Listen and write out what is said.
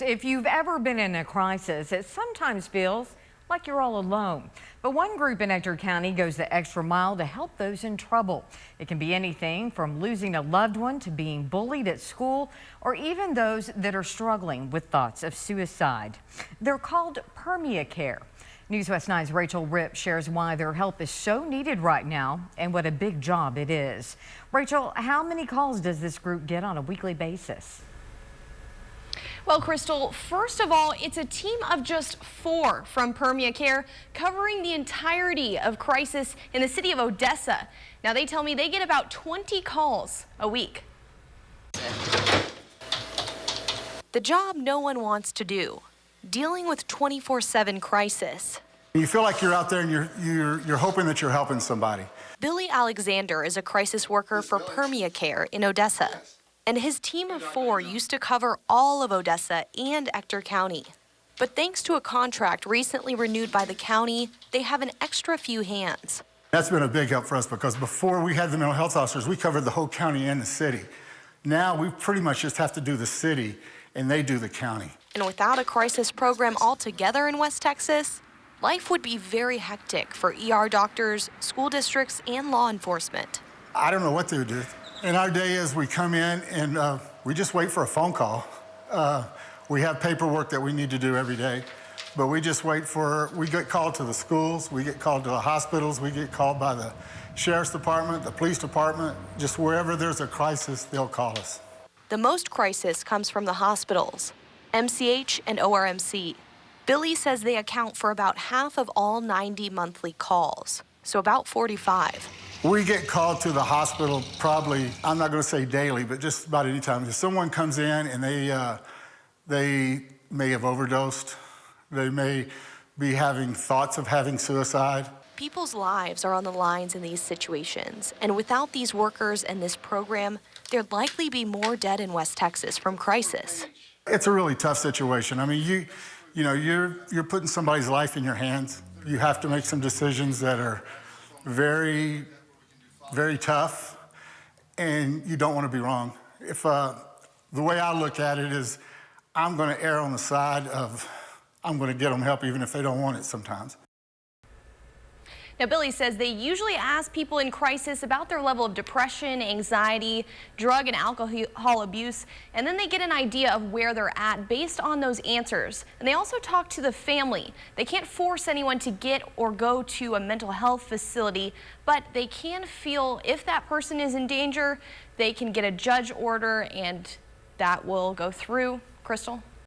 If you've ever been in a crisis, it sometimes feels like you're all alone. But one group in Ector County goes the extra mile to help those in trouble. It can be anything from losing a loved one to being bullied at school, or even those that are struggling with thoughts of suicide. They're called Permia Care. News West 9's Rachel Ripp shares why their help is so needed right now and what a big job it is. Rachel, how many calls does this group get on a weekly basis? Well, Crystal, first of all, it's a team of just 4 from Permia Care covering the entirety of crisis in the city of Odessa. Now, they tell me they get about 20 calls a week. The job no one wants to do, dealing with 24/7 crisis. You feel like you're out there and you're hoping that you're helping somebody. Billy Alexander is a crisis worker for Permia Care in Odessa, and his team of 4 used to cover all of Odessa and Ector County. But thanks to a contract recently renewed by the county, they have an extra few hands. That's been a big help for us because before we had the mental health officers, we covered the whole county and the city. Now we pretty much just have to do the city and they do the county. And without a crisis program altogether in West Texas, life would be very hectic for ER doctors, school districts, and law enforcement. I don't know what they would do. And our day is we come in and we just wait for a phone call. We have paperwork that we need to do every day, but we just wait for, we get called to the schools, we get called to the hospitals, we get called by the sheriff's department, the police department, just wherever there's a crisis, they'll call us. The most crisis comes from the hospitals, MCH and ORMC. Billy says they account for about half of all 90 monthly calls, so about 45. We get called to the hospital probably, I'm not going to say daily, but just about any time. If someone comes in and they may have overdosed, they may be having thoughts of having suicide. People's lives are on the lines in these situations, and without these workers and this program, there'd likely be more dead in West Texas from crisis. It's a really tough situation. I mean, you're putting somebody's life in your hands. You have to make some decisions that are very, very tough, and you don't want to be wrong. If the way I look at it is, I'm going to err on the side of I'm going to get them help even if they don't want it sometimes. Now, Billy says they usually ask people in crisis about their level of depression, anxiety, drug and alcohol abuse, and then they get an idea of where they're at based on those answers. And they also talk to the family. They can't force anyone to get or go to a mental health facility, but they can feel if that person is in danger, they can get a judge order, and that will go through. Crystal?